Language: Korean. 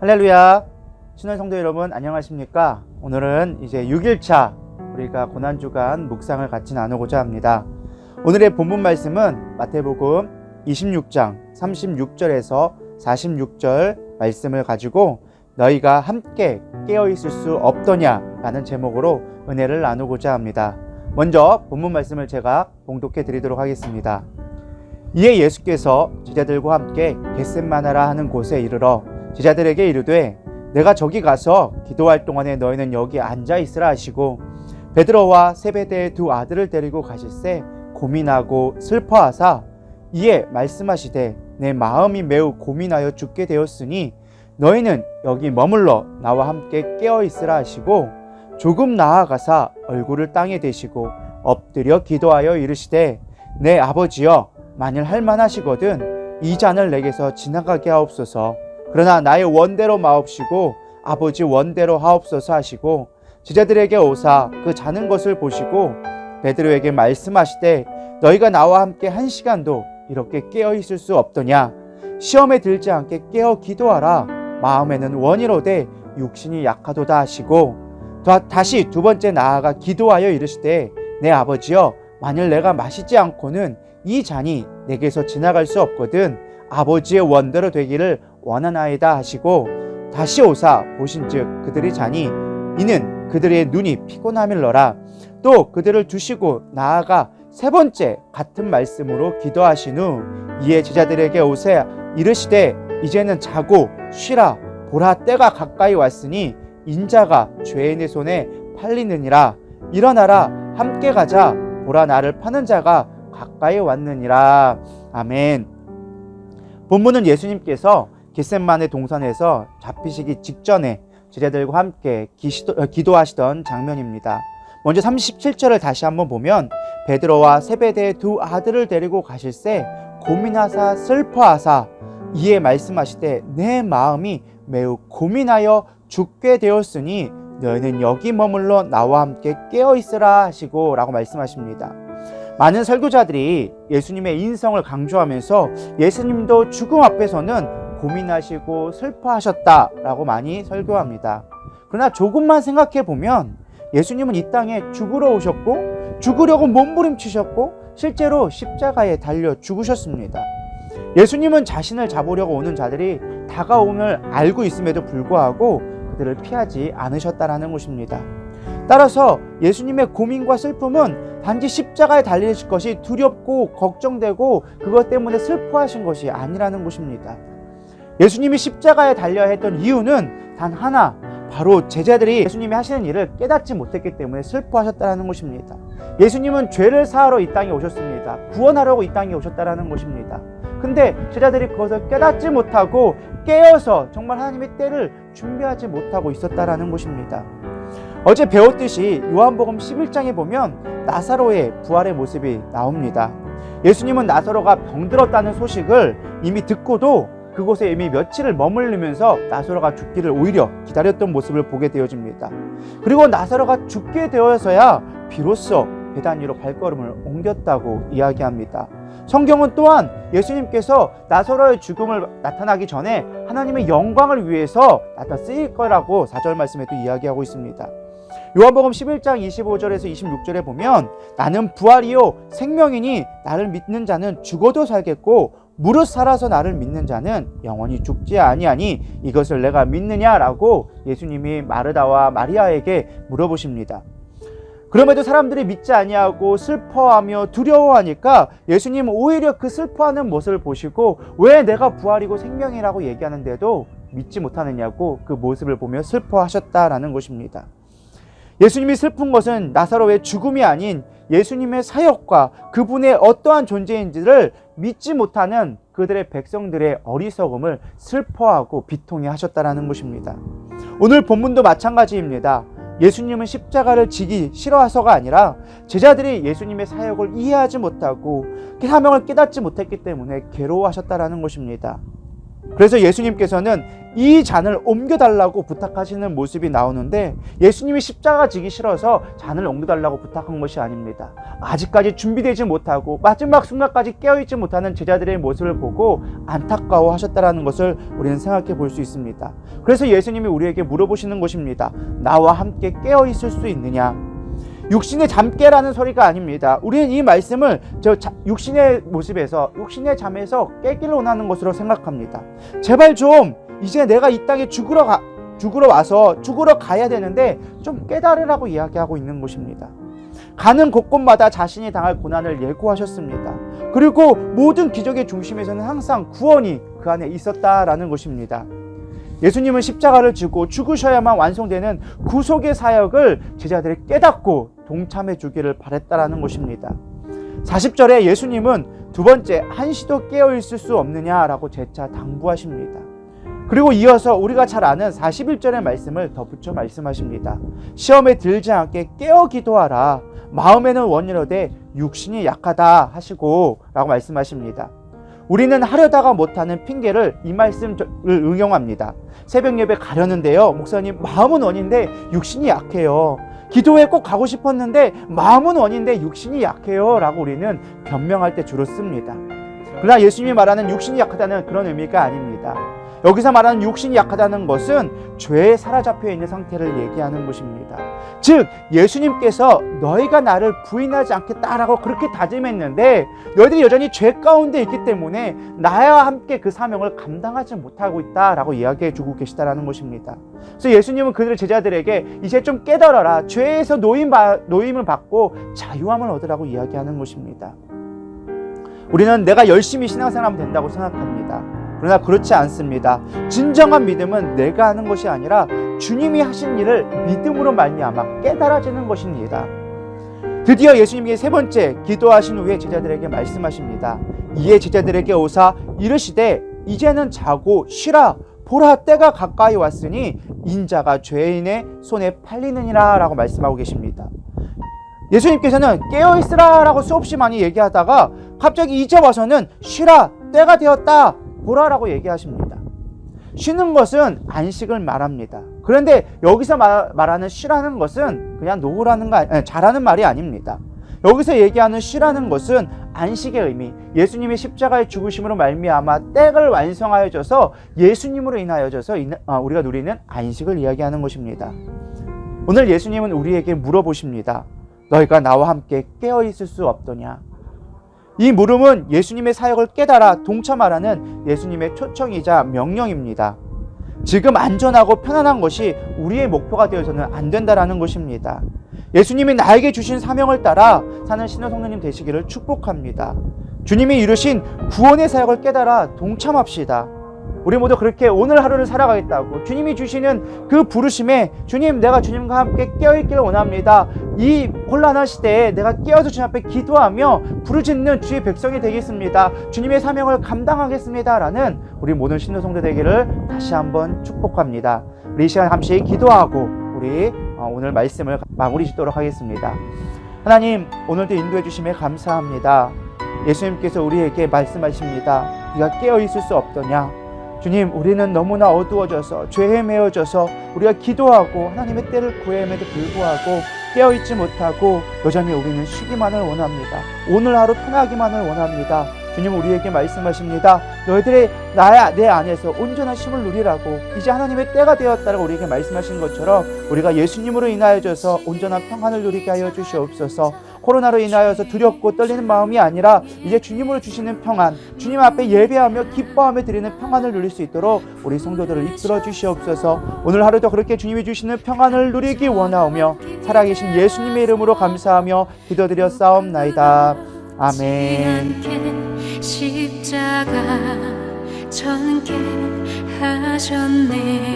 할렐루야. 신원 성도 여러분 안녕하십니까? 오늘은 이제 6일차 우리가 고난주간 묵상을 같이 나누고자 합니다. 오늘의 본문 말씀은 마태복음 26장 36절에서 46절 말씀을 가지고 너희가 함께 깨어있을 수 없더냐 라는 제목으로 은혜를 나누고자 합니다. 먼저 본문 말씀을 제가 봉독해 드리도록 하겠습니다. 이에 예수께서 제자들과 함께 겟셋마나라 하는 곳에 이르러 제자들에게 이르되 내가 저기 가서 기도할 동안에 너희는 여기 앉아 있으라 하시고 베드로와 세베대의 두 아들을 데리고 가실새 고민하고 슬퍼하사 이에 말씀하시되 내 마음이 매우 고민하여 죽게 되었으니 너희는 여기 머물러 나와 함께 깨어 있으라 하시고 조금 나아가사 얼굴을 땅에 대시고 엎드려 기도하여 이르시되 내 아버지여 만일 할만하시거든 이 잔을 내게서 지나가게 하옵소서. 그러나 나의 원대로 마옵시고 아버지 원대로 하옵소서 하시고 제자들에게 오사 그 자는 것을 보시고 베드로에게 말씀하시되 너희가 나와 함께 1시간도 이렇게 깨어 있을 수 없더냐. 시험에 들지 않게 깨어 기도하라. 마음에는 원이로되 육신이 약하도다 하시고 다시 두 번째 나아가 기도하여 이르시되 내 아버지여 만일 내가 마시지 않고는 이 잔이 내게서 지나갈 수 없거든 아버지의 원대로 되기를 원하나이다 하시고 다시 오사 보신즉 그들이 자니 이는 그들의 눈이 피곤함일러라. 또 그들을 두시고 나아가 세 번째 같은 말씀으로 기도하신 후 이에 제자들에게 오세 이르시되 이제는 자고 쉬라. 보라 때가 가까이 왔으니 인자가 죄인의 손에 팔리느니라. 일어나라 함께 가자. 보라 나를 파는 자가 가까이 왔느니라. 아멘. 본문은 예수님께서 겟셋마네 동산에서 잡히시기 직전에 제자들과 함께 기도하시던 장면입니다. 먼저 37절을 다시 한번 보면 베드로와 세베대의 두 아들을 데리고 가실새 고민하사 슬퍼하사 이에 말씀하시되 내 마음이 매우 고민하여 죽게 되었으니 너희는 여기 머물러 나와 함께 깨어있으라 하시고 라고 말씀하십니다. 많은 설교자들이 예수님의 인성을 강조하면서 예수님도 죽음 앞에서는 고민하시고 슬퍼하셨다라고 많이 설교합니다. 그러나 조금만 생각해 보면 예수님은 이 땅에 죽으러 오셨고 죽으려고 몸부림치셨고 실제로 십자가에 달려 죽으셨습니다. 예수님은 자신을 잡으려고 오는 자들이 다가옴을 알고 있음에도 불구하고 그들을 피하지 않으셨다라는 것입니다. 따라서 예수님의 고민과 슬픔은 단지 십자가에 달리실 것이 두렵고 걱정되고 그것 때문에 슬퍼하신 것이 아니라는 것입니다. 예수님이 십자가에 달려야 했던 이유는 단 하나, 바로 제자들이 예수님이 하시는 일을 깨닫지 못했기 때문에 슬퍼하셨다는 것입니다. 예수님은 죄를 사하러 이 땅에 오셨습니다. 구원하려고 이 땅에 오셨다는 것입니다. 근데 제자들이 그것을 깨닫지 못하고 깨어서 정말 하나님의 때를 준비하지 못하고 있었다는 것입니다. 어제 배웠듯이 요한복음 11장에 보면 나사로의 부활의 모습이 나옵니다. 예수님은 나사로가 병들었다는 소식을 이미 듣고도 그곳에 이미 며칠을 머물르면서 나사로가 죽기를 오히려 기다렸던 모습을 보게 되어집니다. 그리고 나사로가 죽게 되어서야 비로소 베다니로 발걸음을 옮겼다고 이야기합니다. 성경은 또한 예수님께서 나사로의 죽음을 나타나기 전에 하나님의 영광을 위해서 쓰일 거라고 4절 말씀에도 이야기하고 있습니다. 요한복음 11장 25절에서 26절에 보면 나는 부활이요 생명이니 나를 믿는 자는 죽어도 살겠고 무릇 살아서 나를 믿는 자는 영원히 죽지 아니하니 이것을 내가 믿느냐라고 예수님이 마르다와 마리아에게 물어보십니다. 그럼에도 사람들이 믿지 아니하고 슬퍼하며 두려워하니까 예수님은 오히려 그 슬퍼하는 모습을 보시고 왜 내가 부활이고 생명이라고 얘기하는데도 믿지 못하느냐고 그 모습을 보며 슬퍼하셨다라는 것입니다. 예수님이 슬픈 것은 나사로의 죽음이 아닌 예수님의 사역과 그분의 어떠한 존재인지를 믿지 못하는 그들의 백성들의 어리석음을 슬퍼하고 비통해 하셨다라는 것입니다. 오늘 본문도 마찬가지입니다. 예수님은 십자가를 지기 싫어해서가 아니라 제자들이 예수님의 사역을 이해하지 못하고 사명을 깨닫지 못했기 때문에 괴로워하셨다라는 것입니다. 그래서 예수님께서는 이 잔을 옮겨달라고 부탁하시는 모습이 나오는데, 예수님이 십자가 지기 싫어서 잔을 옮겨달라고 부탁한 것이 아닙니다. 아직까지 준비되지 못하고 마지막 순간까지 깨어있지 못하는 제자들의 모습을 보고 안타까워하셨다는 것을 우리는 생각해 볼 수 있습니다. 그래서 예수님이 우리에게 물어보시는 것입니다. 나와 함께 깨어있을 수 있느냐? 육신의 잠깨라는 소리가 아닙니다. 우리는 이 말씀을 육신의 모습에서, 육신의 잠에서 깨기를 원하는 것으로 생각합니다. 제발 좀 이제 내가 이 땅에 죽으러 가야 되는데 좀 깨달으라고 이야기하고 있는 것입니다. 가는 곳곳마다 자신이 당할 고난을 예고하셨습니다. 그리고 모든 기적의 중심에서는 항상 구원이 그 안에 있었다라는 것입니다. 예수님은 십자가를 지고 죽으셔야만 완성되는 구속의 사역을 제자들이 깨닫고 동참해 주기를 바랬다라는 것입니다. 40절에 예수님은 두 번째, 한시도 깨어 있을 수 없느냐라고 재차 당부하십니다. 그리고 이어서 우리가 잘 아는 41절의 말씀을 덧붙여 말씀하십니다. 시험에 들지 않게 깨어 기도하라. 마음에는 원이로되 육신이 약하다 하시고 라고 말씀하십니다. 우리는 하려다가 못하는 핑계를 이 말씀을 응용합니다. 새벽 예배 가려는데요, 목사님 마음은 원인데 육신이 약해요. 기도회 꼭 가고 싶었는데 마음은 원인데 육신이 약해요 라고 우리는 변명할 때 주로 씁니다. 그러나 예수님이 말하는 육신이 약하다는 그런 의미가 아닙니다. 여기서 말하는 육신이 약하다는 것은 죄에 사로잡혀 있는 상태를 얘기하는 것입니다. 즉 예수님께서 너희가 나를 부인하지 않겠다라고 그렇게 다짐했는데 너희들이 여전히 죄 가운데 있기 때문에 나와 함께 그 사명을 감당하지 못하고 있다라고 이야기해 주고 계시다라는 것입니다. 그래서 예수님은 그들의 제자들에게 이제 좀 깨달아라. 죄에서 노임을 받고 자유함을 얻으라고 이야기하는 것입니다. 우리는 내가 열심히 신앙생활하면 된다고 생각합니다. 그러나 그렇지 않습니다. 진정한 믿음은 내가 하는 것이 아니라 주님이 하신 일을 믿음으로 말미암아 깨달아지는 것입니다. 드디어 예수님이 세 번째 기도하신 후에 제자들에게 말씀하십니다. 이에 제자들에게 오사 이르시되 이제는 자고 쉬라. 보라, 때가 가까이 왔으니 인자가 죄인의 손에 팔리느니라 라고 말씀하고 계십니다. 예수님께서는 깨어있으라 라고 수없이 많이 얘기하다가 갑자기 이제 와서는 쉬라, 때가 되었다, 보라라고 얘기하십니다. 쉬는 것은 안식을 말합니다. 그런데 여기서 말하는 쉬라는 것은 그냥 자라는 말이 아닙니다. 여기서 얘기하는 쉬라는 것은 안식의 의미, 예수님의 십자가의 죽으심으로 말미암아 때를 완성하여져서 예수님으로 인하여져서 우리가 누리는 안식을 이야기하는 것입니다. 오늘 예수님은 우리에게 물어보십니다. 너희가 나와 함께 깨어있을 수 없더냐? 이 물음은 예수님의 사역을 깨달아 동참하라는 예수님의 초청이자 명령입니다. 지금 안전하고 편안한 것이 우리의 목표가 되어서는 안 된다라는 것입니다. 예수님이 나에게 주신 사명을 따라 사는 신호성도님 되시기를 축복합니다. 주님이 이루신 구원의 사역을 깨달아 동참합시다. 우리 모두 그렇게 오늘 하루를 살아가겠다고 주님이 주시는 그 부르심에 주님, 내가 주님과 함께 깨어있기를 원합니다. 이 혼란한 시대에 내가 깨어서 주님 앞에 기도하며 부르짖는 주의 백성이 되겠습니다. 주님의 사명을 감당하겠습니다 라는 우리 모든 신도성도 되기를 다시 한번 축복합니다. 우리 이 시간 잠시 기도하고 우리 오늘 말씀을 마무리 짓도록 하겠습니다. 하나님, 오늘도 인도해 주심에 감사합니다. 예수님께서 우리에게 말씀하십니다. 네가 깨어있을 수 없더냐? 주님, 우리는 너무나 어두워져서 죄에 매여져서 우리가 기도하고 하나님의 때를 구함에도 불구하고 깨어있지 못하고 여전히 우리는 쉬기만을 원합니다. 오늘 하루 편하기만을 원합니다. 주님, 우리에게 말씀하십니다. 너희들의 내 안에서 온전한 쉼을 누리라고, 이제 하나님의 때가 되었다라고 우리에게 말씀하신 것처럼 우리가 예수님으로 인하여져서 온전한 평안을 누리게 하여 주시옵소서. 코로나로 인하여서 두렵고 떨리는 마음이 아니라 이제 주님으로 주시는 평안, 주님 앞에 예배하며 기뻐하며 드리는 평안을 누릴 수 있도록 우리 성도들을 이끌어 주시옵소서. 오늘 하루도 그렇게 주님이 주시는 평안을 누리기 원하오며 살아계신 예수님의 이름으로 감사하며 기도드려 싸움나이다. 아멘. 십자가 전개하셨네.